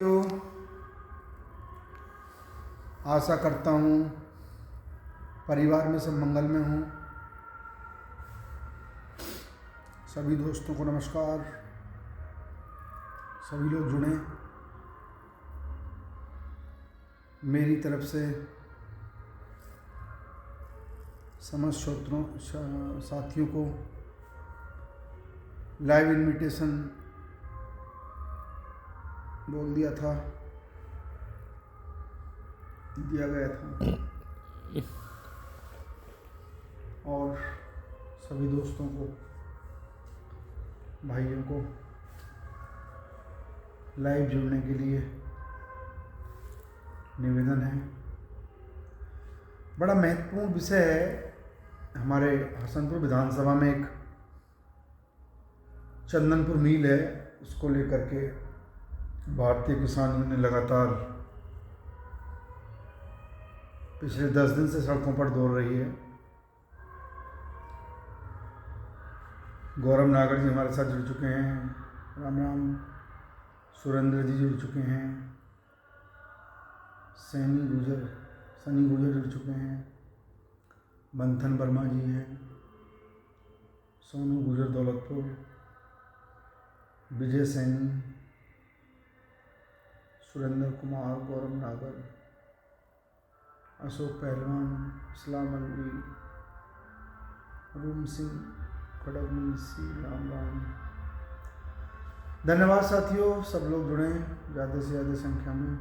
तो आशा करता हूँ परिवार में सब मंगल में हूँ। सभी दोस्तों को नमस्कार। सभी लोग जुड़ें। मेरी तरफ से समस्त श्रोताओं साथियों को लाइव इनविटेशन बोल दिया था, दिया गया था, और सभी दोस्तों को, भाइयों को लाइव जुड़ने के लिए निवेदन है। बड़ा महत्वपूर्ण विषय है। हमारे हसनपुर विधानसभा में एक चंदनपुर मिल है, उसको लेकर के भारतीय किसान यूनियन लगातार पिछले 10 दिन से सड़कों पर दौड़ रही है। गौरव नागर जी हमारे साथ जुड़ चुके हैं, राम राम। सुरेंद्र जी जुड़ चुके हैं, सनी गुजर जुड़ चुके हैं, मंथन वर्मा जी हैं, सोनू गुजर दौलतपुर, विजय सैनी, सुरेंद्र कुमार, गौरव नागर, अशोक पहलवान, इस्लाम अलवी, रूम सिंह खड़गमुंशी, राम राम। धन्यवाद साथियों, सब लोग जुड़े हैं ज़्यादा से ज़्यादा संख्या में।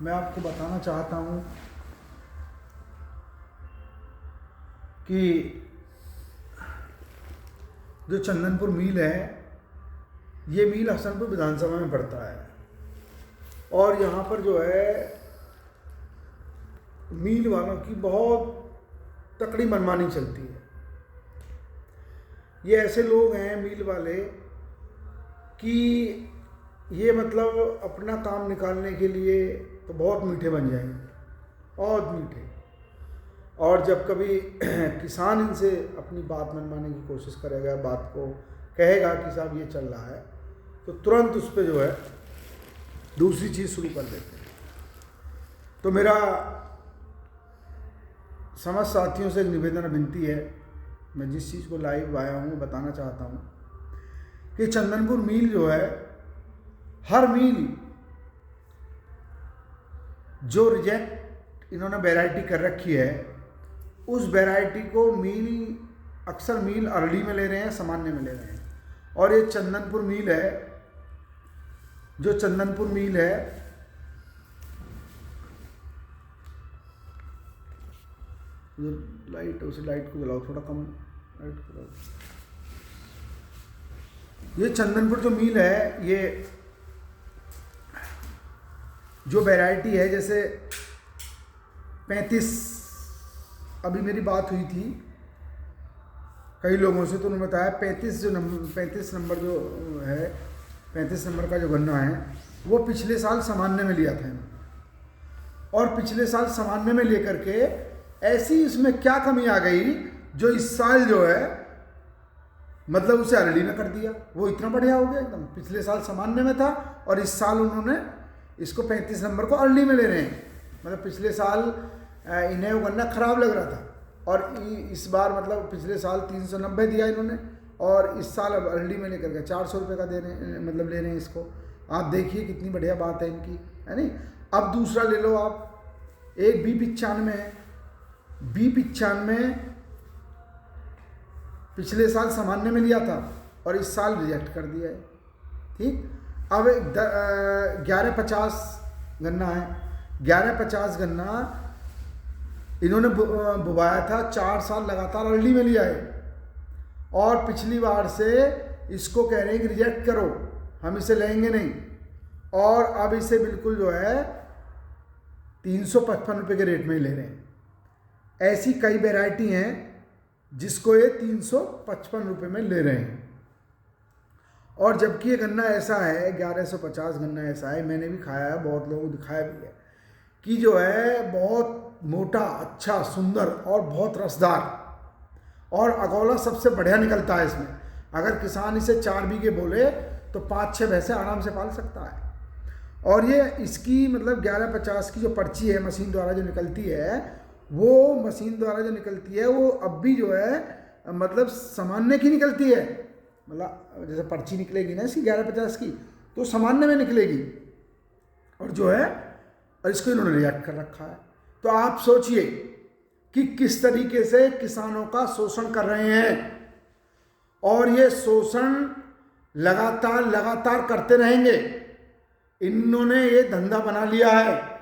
मैं आपको बताना चाहता हूँ कि जो चंदनपुर मिल है, ये मिल हसनपुर विधानसभा में पड़ता है, और यहाँ पर जो है मिल वालों की बहुत तकड़ी मनमानी चलती है। ये ऐसे लोग हैं मिल वाले कि ये मतलब अपना काम निकालने के लिए तो बहुत मीठे बन जाएंगे, बहुत मीठे, और जब कभी किसान इनसे अपनी बात मनवाने की कोशिश करेगा, बात को कहेगा कि साहब ये चल रहा है, तो तुरंत उस पर जो है दूसरी चीज़ शुरू कर देते हैं। तो मेरा समस्त साथियों से एक निवेदन विनती है, मैं जिस चीज़ को लाइव आया हूँ बताना चाहता हूँ कि चंदनपुर मिल जो है, हर मिल जो रिजेक्ट इन्होंने वैरायटी कर रखी है, उस वैरायटी को अक्सर मिल अरली में ले रहे हैं, सामान्य में ले रहे हैं। और ये चंदनपुर मिल है, जो चंदनपुर मिल है, लाइट, उस लाइट को जलाओ, थोड़ा कम लाइट को जलाओ। ये चंदनपुर जो मिल है, ये जो वैरायटी है, जैसे 35, अभी मेरी बात हुई थी कई लोगों से, तो उन्होंने बताया 35 नंबर जो है, 35 नंबर का जो गन्ना है, वो पिछले साल सामान्य में लिया था, और पिछले साल सामान्य में लेकर के ऐसी इसमें क्या कमी आ गई जो इस साल जो है मतलब उसे अरली में कर दिया। वो इतना बढ़िया हो गया एकदम। पिछले साल सामान्य में था और इस साल उन्होंने इसको 35 नंबर को अरली में ले रहे हैं। मतलब पिछले साल इन्हें वो गन्ना खराब लग रहा था, और इस बार मतलब पिछले साल 390 दिया इन्होंने, और इस साल अब अरली में लेकर के 400 रुपये का दे रहे हैं, मतलब ले रहे हैं इसको। आप देखिए कितनी बढ़िया बात है इनकी, है नहीं। अब दूसरा ले लो आप, एक B95 है, B95 पिछले साल सामान्य में लिया था और इस साल रिजेक्ट कर दिया है, ठीक। अब 1150 गन्ना है, 1150 गन्ना इन्होंने बुवाया था, 4 साल लगातार अर्ली में लिया है, और पिछली बार से इसको कह रहे हैं कि रिजेक्ट करो, हम इसे लेंगे नहीं, और अब इसे बिल्कुल जो है 355 रुपये के रेट में ले रहे हैं। ऐसी कई वैरायटी हैं जिसको ये 355 रुपये में ले रहे हैं, और जबकि ये गन्ना ऐसा है, 1150 गन्ना ऐसा है, मैंने भी खाया है, बहुत लोगों को दिखाया भी है, कि जो है बहुत मोटा, अच्छा, सुंदर और बहुत रसदार, और अगौला सबसे बढ़िया निकलता है इसमें। अगर किसान इसे 4 बीघे बोले तो 5-6 भैंसे आराम से पाल सकता है। और ये इसकी मतलब 1150 की जो पर्ची है मशीन द्वारा जो निकलती है, वो मशीन द्वारा जो निकलती है वो अब भी जो है मतलब सामान्य की निकलती है। मतलब जैसे पर्ची निकलेगी ना इसकी 1150 की, तो सामान्य में निकलेगी। और जो है और इसको इन्होंने रिएक्ट कर रखा है। तो आप सोचिए कि किस तरीके से किसानों का शोषण कर रहे हैं, और ये शोषण लगातार करते रहेंगे। इन्होंने ये धंधा बना लिया है।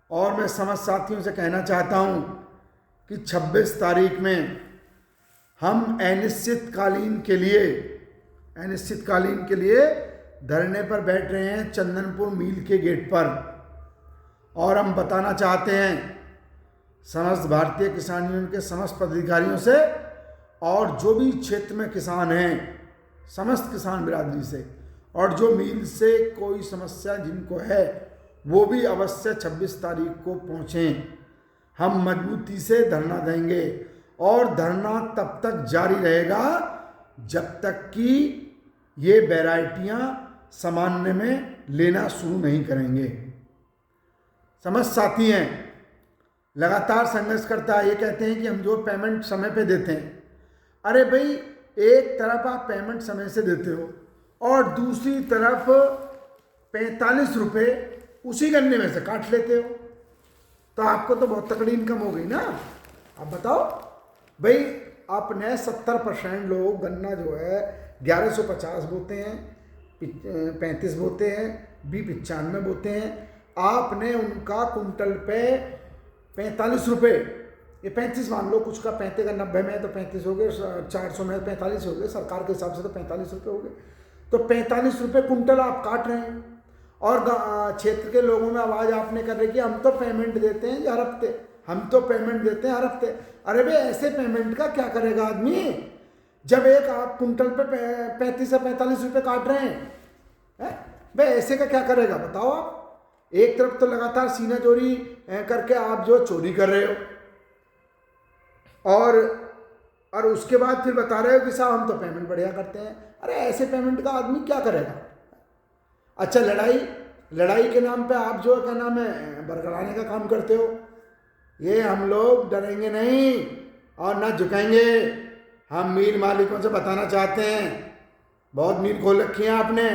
और मैं समझ साथियों से कहना चाहता हूं कि 26 तारीख में हम अनिश्चितकालीन के लिए धरने पर बैठ रहे हैं चंदनपुर मिल के गेट पर। और हम बताना चाहते हैं समस्त भारतीय किसान यूनियन के समस्त पदाधिकारियों से, और जो भी क्षेत्र में किसान हैं समस्त किसान बिरादरी से, और जो मिल से कोई समस्या जिनको है वो भी अवश्य 26 तारीख को पहुँचें। हम मजबूती से धरना देंगे, और धरना तब तक जारी रहेगा जब तक कि ये वैरायटियाँ सामान्य में लेना शुरू नहीं करेंगे। समस्त साथी हैं, लगातार संघर्ष करता है। ये कहते हैं कि हम जो पेमेंट समय पे देते हैं, अरे भाई एक तरफ आप पेमेंट समय से देते हो और दूसरी तरफ 45 रुपये उसी गन्ने में से काट लेते हो, तो आपको तो बहुत तकड़ी इनकम हो गई ना। आप बताओ भाई, अपने 70% लोग गन्ना जो है 1150 बोते हैं, 35 बोते हैं, 95 बोते हैं। आपने उनका कुंटल पे 45 रुपये, ये 35 मान लो, कुछ का 35 का 90 में तो 35 हो गए, 400 में 45 हो गए, सरकार के हिसाब से तो 45 रुपये हो गए। तो 45 रुपये कुंटल आप काट रहे हैं। और क्षेत्र के लोगों में आवाज़ आपने कर रही कि हम तो पेमेंट देते हैं हर हफ्ते, हम तो पेमेंट देते हैं हर हफ्ते। अरे भाई ऐसे पेमेंट का क्या करेगा आदमी, जब एक आप कुंटल पे 35 से 45 रुपये काट रहे हैं भाई, ऐसे का क्या करेगा बताओ आप। एक तरफ तो लगातार सीना चोरी करके आप जो चोरी कर रहे हो, और उसके बाद फिर बता रहे हो कि साहब हम तो पेमेंट बढ़िया करते हैं। अरे ऐसे पेमेंट का आदमी क्या करेगा। अच्छा, लड़ाई के नाम पे आप जो क्या नाम है बरगलाने का काम करते हो। ये हम लोग डरेंगे नहीं और ना झुकेंगे। हम मिल मालिकों से बताना चाहते हैं, बहुत मिल खोल रखी है आपने,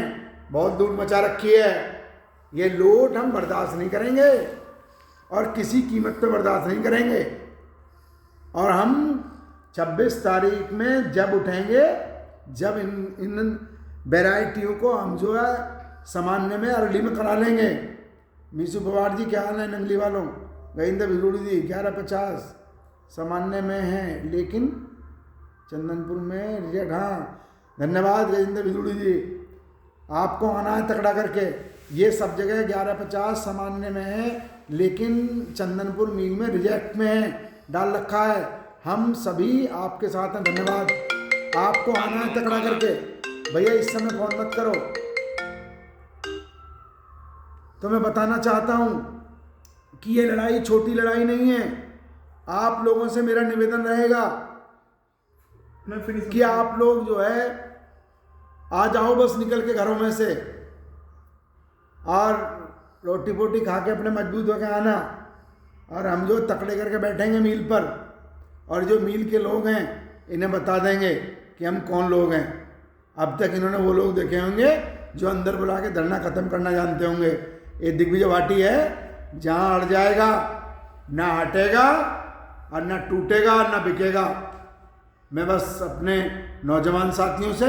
बहुत लूट मचा रखी है। ये लूट हम बर्दाश्त नहीं करेंगे और किसी कीमत पे बर्दाश्त नहीं करेंगे। और हम 26 तारीख में जब उठेंगे, जब इन वैरायटियों को हम जो है सामान्य में अरली में करा लेंगे। मीसू पवार जी क्या हाल है नंगली वालों, गजेंद्र भिलोड़ी जी 1150 सामान्य में हैं, लेकिन चंदनपुर में रिजेक्ट। हाँ धन्यवाद गजेंद्र भिलोड़ी जी, आपको आना है तकड़ा करके। ये सब जगह 1150 सामान्य में है, लेकिन चंदनपुर मिल में रिजेक्ट में है, डाल रखा है। हम सभी आपके साथ हैं, धन्यवाद। आपको आना है तकड़ा करके। भैया इस समय फोन मत करो। तो मैं बताना चाहता हूं कि ये लड़ाई छोटी लड़ाई नहीं है। आप लोगों से मेरा निवेदन रहेगा कि आप लोग जो है आ जाओ बस निकल के घरों में से, और रोटी पोटी खा के अपने मजबूत होकर आना। और हम जो तकड़े करके बैठेंगे मील पर, और जो मील के लोग हैं इन्हें बता देंगे कि हम कौन लोग हैं। अब तक इन्होंने वो लोग देखे होंगे जो अंदर बुला के धरना ख़त्म करना जानते होंगे। ये दिग्विजय भाटी है, जहाँ अड़ जाएगा ना हटेगा और ना टूटेगा और ना बिकेगा। मैं बस अपने नौजवान साथियों से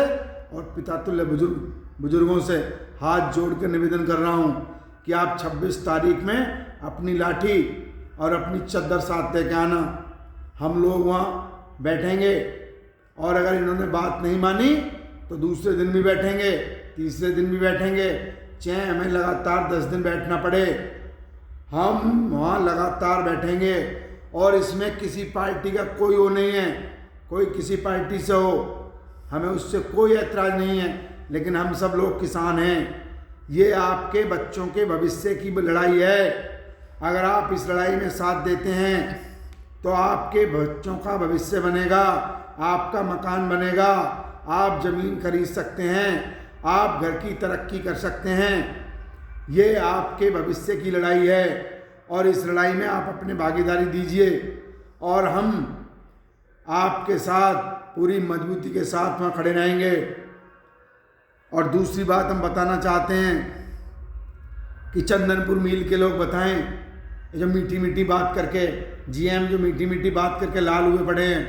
और पितातुल्य बुजुर्गों से हाथ जोड़ कर निवेदन कर रहा हूँ कि आप 26 तारीख में अपनी लाठी और अपनी चद्दर साथ लेके आना। हम लोग वहाँ बैठेंगे, और अगर इन्होंने बात नहीं मानी तो दूसरे दिन भी बैठेंगे, तीसरे दिन भी बैठेंगे, चाहे हमें लगातार 10 दिन बैठना पड़े, हम वहाँ लगातार बैठेंगे। और इसमें किसी पार्टी का कोई वो नहीं है, कोई किसी पार्टी से हो, हमें उससे कोई ऐतराज़ नहीं है, लेकिन हम सब लोग किसान हैं। ये आपके बच्चों के भविष्य की लड़ाई है। अगर आप इस लड़ाई में साथ देते हैं तो आपके बच्चों का भविष्य बनेगा, आपका मकान बनेगा, आप ज़मीन खरीद सकते हैं। आप घर की तरक्की कर सकते हैं। ये आपके भविष्य की लड़ाई है और इस लड़ाई में आप अपनी भागीदारी दीजिए और हम आपके साथ पूरी मजबूती के साथ वहाँ खड़े रहेंगे। और दूसरी बात हम बताना चाहते हैं कि चंदनपुर मिल के लोग बताएं, जो मीठी मीठी बात करके जीएम जो मीठी मीठी बात करके लाल हुए पड़े हैं,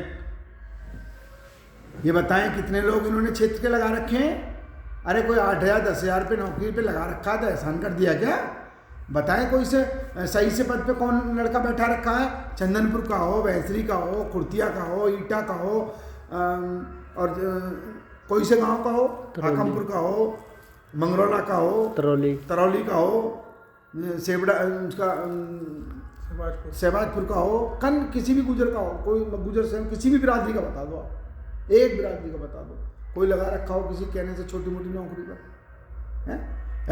ये बताएं कितने लोग इन्होंने क्षेत्र के लगा रखे हैं। अरे कोई 8,000 10,000 पे नौकरी पे लगा रखा था, एहसान कर दिया क्या? बताएं कोई से सही से पद पे कौन लड़का बैठा रखा है? चंदनपुर का हो, भैंसरी का हो, खुर्तिया का हो, ईटा का हो, और कोई से गांव का हो, हाकमपुर का हो, मंगरौला का हो, तरौली का हो, सेवड़ा उसका शहबाजपुर का हो, किसी भी गुजर का हो, कोई गुजर से किसी भी बिरादरी का बता दो, आप एक बिरादरी का बता दो कोई लगा रखा हो किसी कहने से छोटी मोटी नौकरी पर है।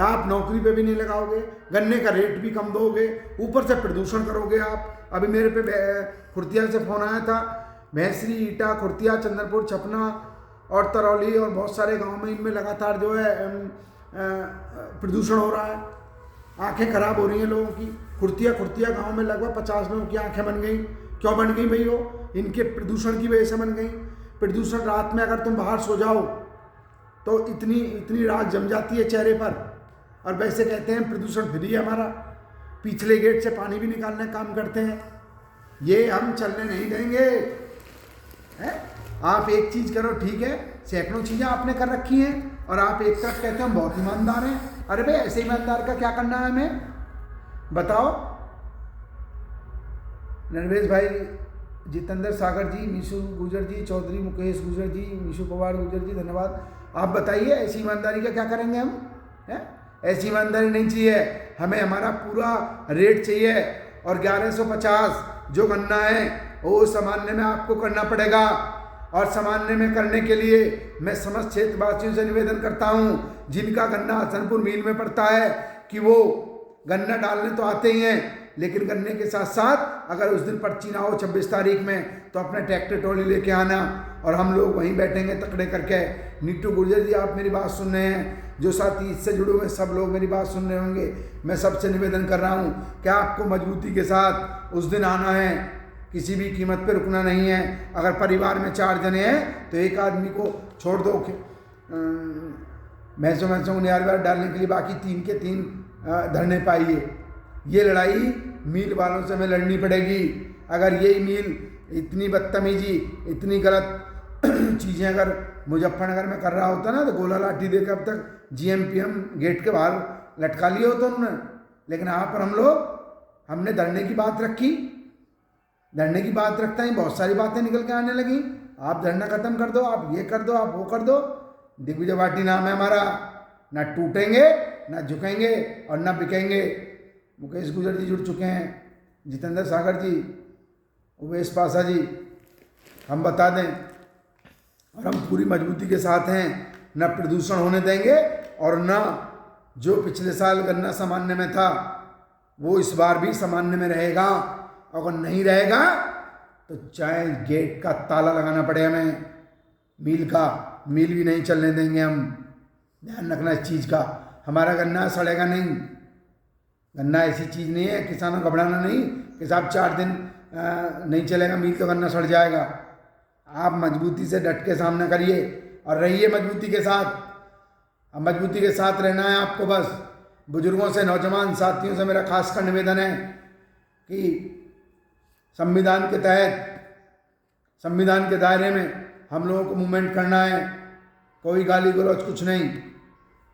आप नौकरी पे भी नहीं लगाओगे, गन्ने का रेट भी कम दोगे, ऊपर से प्रदूषण करोगे आप। अभी मेरे पे खुर्तिया से फ़ोन आया था, भैंसरी, ईटा, खुर्तिया, चंदनपुर, छपना और तरौली और बहुत सारे गांव में इनमें लगातार जो है प्रदूषण हो रहा है। आंखें खराब हो रही हैं लोगों की। खुर्तिया गांव में लगभग 50 लोगों की आंखें बन गई। क्यों बन गई भाई? वो इनके प्रदूषण की वजह से बन गई। प्रदूषण, रात में अगर तुम बाहर सो जाओ तो इतनी राख जम जाती है चेहरे पर। और वैसे कहते हैं प्रदूषण फ्री है हमारा, पिछले गेट से पानी भी निकालने का काम करते हैं। ये हम चलने नहीं देंगे है? आप एक चीज़ करो ठीक है, सैकड़ों चीज़ें आपने कर रखी हैं और आप एक तरफ कहते हैं हम बहुत ईमानदार हैं। अरे भाई ऐसे ईमानदार का क्या करना है हमें बताओ। नरवेश भाई, जितेंद्र सागर जी, मीशु गुजर जी, चौधरी मुकेश गुजर जी, मीशु पवार गुजर जी, धन्यवाद। आप बताइए ऐसी ईमानदारी का क्या करेंगे हम हैं? ऐसी ईमानदारी नहीं चाहिए हमें, हमारा पूरा रेट चाहिए। और 1150 जो गन्ना है वो सामान्य में आपको करना पड़ेगा। और सामान्य में करने के लिए मैं समस्त क्षेत्रवासियों से निवेदन करता हूँ जिनका गन्ना हसनपुर मिल में पड़ता है कि वो गन्ना डालने तो आते ही हैं, लेकिन गन्ने के साथ साथ अगर उस दिन पर्ची ना हो 26 तारीख में तो अपने ट्रैक्टर ट्रॉली लेके आना और हम लोग वहीं बैठेंगे तकड़े करके। नीटू गुर्जर जी, आप मेरी बात सुन रहे हैं, जो साथी इससे जुड़े हुए सब लोग मेरी बात सुन रहे होंगे। मैं सबसे निवेदन कर रहा हूँ कि आपको मजबूती के साथ उस दिन आना है, किसी भी कीमत पे रुकना नहीं है। अगर परिवार में 4 जने हैं तो एक आदमी को छोड़ दो भैंसों को नियार डालने के लिए, बाकी 3 के 3 धरने पाइए। ये लड़ाई मील वालों से हमें लड़नी पड़ेगी। अगर यही मील इतनी बदतमीजी, इतनी गलत चीज़ें अगर मुजफ्फरनगर में कर रहा होता ना तो गोला लाठी देकर अब तक GM-PM गेट के बाहर लटका लिया होता उन्होंने। लेकिन यहाँ पर हमने धरने की बात रखी, धरने की बात रखता ही बहुत सारी बातें निकल के आने लगी। आप धरना खत्म कर दो, आप ये कर दो, आप वो कर दो। दिग्विजय पार्टी नाम है हमारा, ना टूटेंगे ना झुकेंगे और ना बिकेंगे। मुकेश गुजर जी जुड़ चुके हैं, जितेंद्र सागर जी, उमेश पासा जी, हम बता दें और हम पूरी मजबूती के साथ हैं। न प्रदूषण होने देंगे और न जो पिछले साल गन्ना सामान्य में था वो इस बार भी सामान्य में रहेगा। अगर नहीं रहेगा तो चाहे गेट का ताला लगाना पड़े हमें, मील भी नहीं चलने देंगे हम। ध्यान रखना इस चीज़ का। हमारा गन्ना सड़ेगा नहीं, गन्ना ऐसी चीज़ नहीं है, किसानों घबराना नहीं कि साहब 4 दिन नहीं चलेगा मील तो गन्ना सड़ जाएगा। आप मजबूती से डट के सामना करिए और रहिए मजबूती के साथ। अब मजबूती के साथ रहना है आपको बस। बुजुर्गों से, नौजवान साथियों से मेरा खासकर निवेदन है कि संविधान के तहत, संविधान के दायरे में हम लोगों को मूवमेंट करना है। कोई गाली गलौज कुछ नहीं,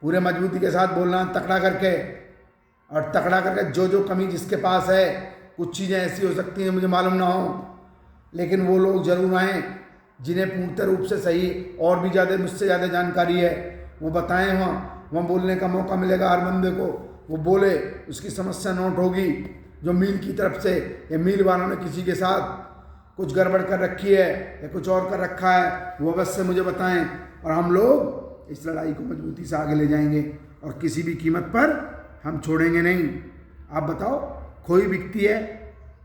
पूरे मजबूती के साथ बोलना, तकड़ा करके। और तकड़ा करके जो कमी जिसके पास है, कुछ चीज़ें ऐसी हो सकती हैं मुझे मालूम ना हो, लेकिन वो लोग जरूर आएँ जिन्हें पूर्ण रूप से सही और भी ज़्यादा मुझसे ज़्यादा जानकारी है, वो बताएं। वहाँ बोलने का मौका मिलेगा हर बंदे को, वो बोले, उसकी समस्या नोट होगी। जो मील की तरफ से या मील वालों ने किसी के साथ कुछ गड़बड़ कर रखी है या कुछ और कर रखा है, वो अवश्य मुझे बताएं और हम लोग इस लड़ाई को मजबूती से आगे ले जाएंगे और किसी भी कीमत पर हम छोड़ेंगे नहीं। आप बताओ, खोई बिकती है,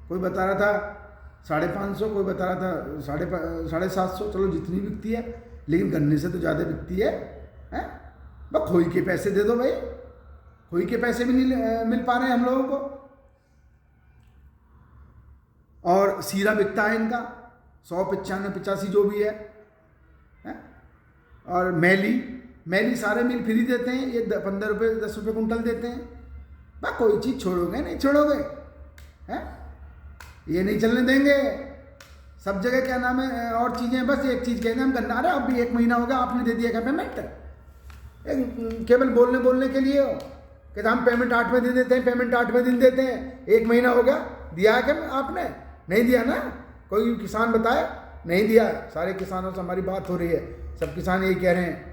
कोई बता रहा था 550, कोई बता रहा था 750, चलो जितनी बिकती है, लेकिन गन्ने से तो ज़्यादा बिकती है, हैं? बस खोई के पैसे दे दो भाई, खोई के पैसे भी नहीं मिल पा रहे हैं हम लोगों को। और सीरा बिकता है इनका 100, 95, 85 जो भी है? और मैली सारे मिल फ्री देते हैं, ये 15 रुपये 10 रुपये कुंटल देते हैं। बस कोई चीज़ छोड़ोगे नहीं छोड़ोगे हैं? ये नहीं चलने देंगे। सब जगह क्या नाम है और चीज़ें, बस एक चीज़ कहते हैं हम गन्ना। अरे अब भी 1 महीना हो गया, आपने दे दिया क्या पेमेंट? केवल बोलने के लिए हो कि हम पेमेंट 8वें दिन देते हैं, पेमेंट 8वें दिन देते हैं। 1 महीना हो गया, दिया है क्या आपने? नहीं दिया ना। कोई किसान बताए? नहीं दिया। सारे किसानों से हमारी बात हो रही है, सब किसान यही कह रहे हैं।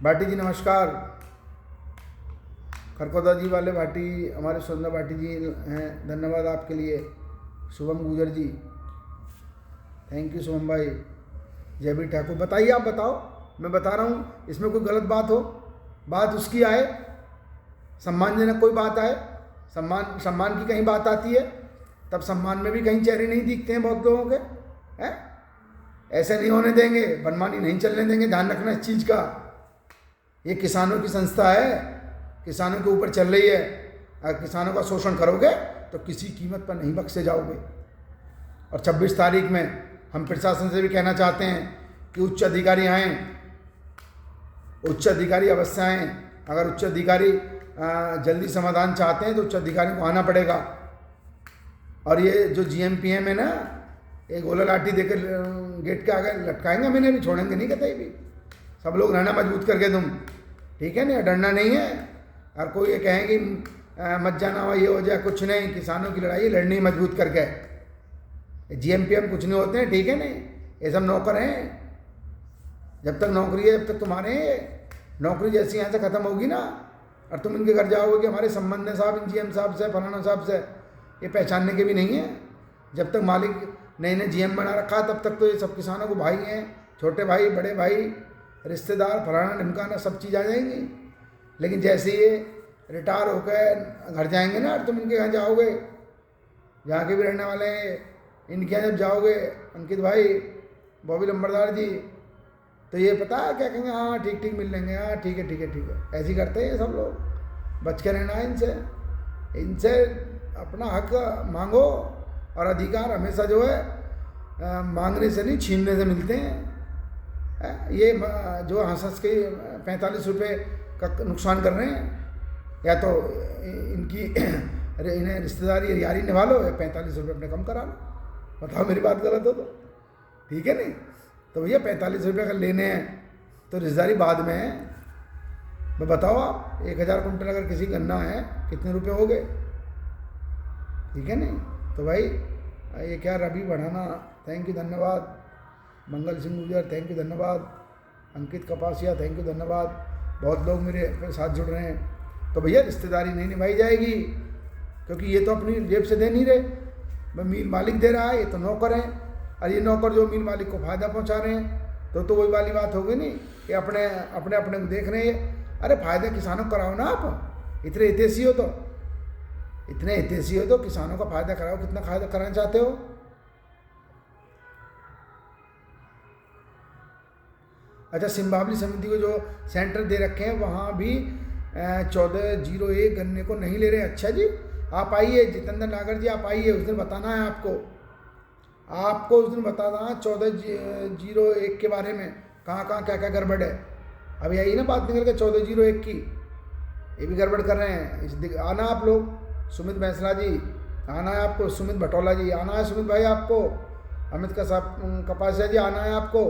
भाटी जी नमस्कार। खरकोदा जी वाले भाटी हमारे सुंदर भाटी जी हैं, धन्यवाद आपके लिए। शुभम गुजर जी, थैंक यू शुभम भाई। जयवीर ठाकुर, बताइए, आप बताओ, मैं बता रहा हूँ। इसमें कोई गलत बात हो, बात उसकी आए, सम्मानजनक कोई बात आए, सम्मान की कहीं बात आती है, तब सम्मान में भी कहीं चेहरे नहीं दिखते हैं बहुत लोगों के हैं। ऐसे नहीं होने देंगे, मनमानी नहीं चलने देंगे। ध्यान रखना इस चीज़ का। ये किसानों की संस्था है, किसानों के ऊपर चल रही है। अगर किसानों का शोषण करोगे तो किसी कीमत पर नहीं बख्शे जाओगे। और 26 तारीख में हम प्रशासन से भी कहना चाहते हैं कि उच्च अधिकारी आएँ, उच्च अधिकारी अवश्य आएँ। अगर उच्च अधिकारी जल्दी समाधान चाहते हैं तो उच्च अधिकारी को आना पड़ेगा। और ये जो GMPM है ना, एक गोला लाठी देकर गेट के आगे लटकाएंगे, मैंने भी छोड़ेंगे नहीं कहते भी। सब लोग रहना मजबूत करके तुम, ठीक है ना, डरना नहीं है। और कोई ये कहें कि मत जाना हुआ ये हो जाए, कुछ नहीं। किसानों की लड़ाई लड़नी मजबूत करके। GMPM कुछ नहीं होते हैं, ठीक है नहीं, ये सब नौकर हैं। जब तक नौकरी है जब तक तुम्हारे नौकरी जैसी यहाँ से ख़त्म होगी ना, और तुम इनके घर जाओगे कि हमारे संबंध है साहब इन GM साहब से, फलाना साहब से, ये पहचानने के भी नहीं है। जब तक मालिक नए GM बना रखा तब तक तो ये सब किसानों को भाई हैं, छोटे भाई, बड़े भाई, रिश्तेदार, फलाना ढिमकाना सब चीज़ आ जाएंगी। लेकिन जैसे ये रिटायर होकर घर जाएंगे ना, तुम इनके यहाँ जाओगे, जहाँ के भी रहने वाले हैं, इनके यहाँ जब जाओगे अंकित भाई, बॉबी लंबरदार जी, तो ये पता है क्या कहेंगे? हाँ ठीक मिल लेंगे, हाँ ठीक है। ऐसे ही करते हैं सब लोग। बच के रहना है इनसे अपना हक मांगो। और अधिकार हमेशा जो है मांगने से नहीं, छीनने से मिलते हैं। ये जो हंस के 45 रुपये का नुकसान कर रहे हैं, या तो इनकी इन्हें रिश्तेदारी यारी निभा लो, या 45 रुपये अपने कम करा लो। बताओ मेरी बात गलत हो तो? ठीक है नहीं? तो भैया 45 रुपये अगर लेने हैं तो रिश्तेदारी बाद में है। मैं बताओ आप, 1000 कुंटल अगर किसी गन्ना है कितने रुपए हो गए? ठीक है नहीं? तो भाई ये क्या, रवि बढ़ाना थैंक यू धन्यवाद। मंगल सिंह गुजर थैंक यू धन्यवाद। अंकित कपासिया थैंक यू धन्यवाद। बहुत लोग मेरे साथ जुड़ रहे हैं। तो भैया रिश्तेदारी नहीं निभाई जाएगी, क्योंकि ये तो अपनी जेब से दे नहीं रहे। मैं मिल मालिक दे रहा है, ये तो नौकर हैं। और ये नौकर जो मिल मालिक को फ़ायदा पहुंचा रहे हैं, तो वही वाली बात होगी नहीं कि अपने को देख रहे हैं। अरे फ़ायदा किसानों को कराओ ना आप। इतने हितैषी हो तो किसानों का फ़ायदा कराओ। कितना फ़ायदा कराना चाहते हो? अच्छा, सिम्बावली समिति को जो सेंटर दे रखे हैं वहाँ भी 1401 गन्ने को नहीं ले रहे। अच्छा जी, आप आइए, जितेंद्र नागर जी आप आइए, उस दिन बताना है आपको उस दिन बताना 1401 के बारे में, कहाँ क्या गड़बड़ है। अभी आई ना बात निकल के 1401 की, ये भी गड़बड़ कर रहे हैं। आना आप लोग, सुमित बैंसला जी आना है आपको, सुमित भटौला जी आना है, सुमित भाई आपको, अमित कपासिया जी आना है आपको,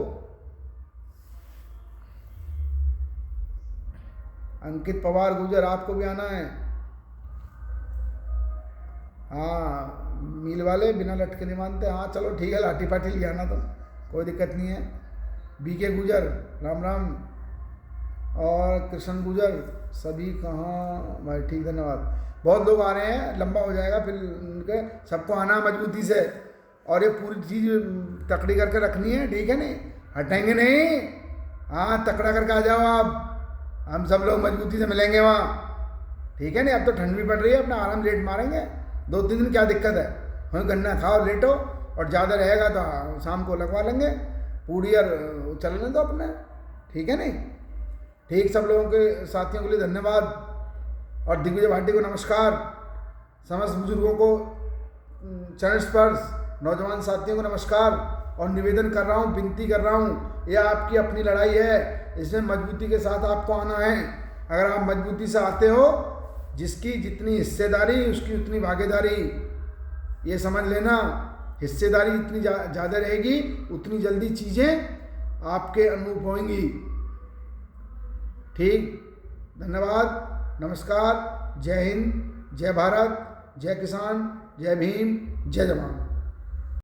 अंकित पवार गुजर आपको भी आना है। हाँ, मील वाले बिना लटके नहीं मानते। हाँ चलो ठीक है, लाठी पाठी ले आना, तो कोई दिक्कत नहीं है। BK गुजर राम राम, और कृष्ण गुजर सभी कहाँ भाई, ठीक धन्यवाद। बहुत लोग आ रहे हैं, लंबा हो जाएगा फिर उनके, सबको आना मजबूती से। और ये पूरी चीज़ तकड़ी करके रखनी है, ठीक है नहीं? हटेंगे नहीं। हाँ तकड़ा करके आ जाओ आप, हम सब लोग मजबूती से मिलेंगे वहाँ, ठीक है नहीं? अब तो ठंड भी पड़ रही है, अपना आराम लेट मारेंगे 2-3 दिन, क्या दिक्कत है? वहीं गन्ना खाओ, लेटो, और ज़्यादा रहेगा तो शाम को लगवा लेंगे। पूड़ी और चलने दो अपने, ठीक है नहीं? ठीक, सब लोगों के साथियों के लिए धन्यवाद और दिग्विजय भाटी को नमस्कार। समस्त बुजुर्गों को चरण स्पर्श, नौजवान साथियों को नमस्कार और निवेदन कर रहा हूँ, विनती कर रहा हूँ, ये आपकी अपनी लड़ाई है, इसमें मजबूती के साथ आपको आना है। अगर आप मजबूती से आते हो, जिसकी जितनी हिस्सेदारी उसकी उतनी भागीदारी, ये समझ लेना। हिस्सेदारी जितनी ज़्यादा रहेगी उतनी जल्दी चीज़ें आपके अनुरूप होंगी। ठीक, धन्यवाद, नमस्कार, जय हिंद, जय भारत, जय किसान, जय भीम, जय जवान।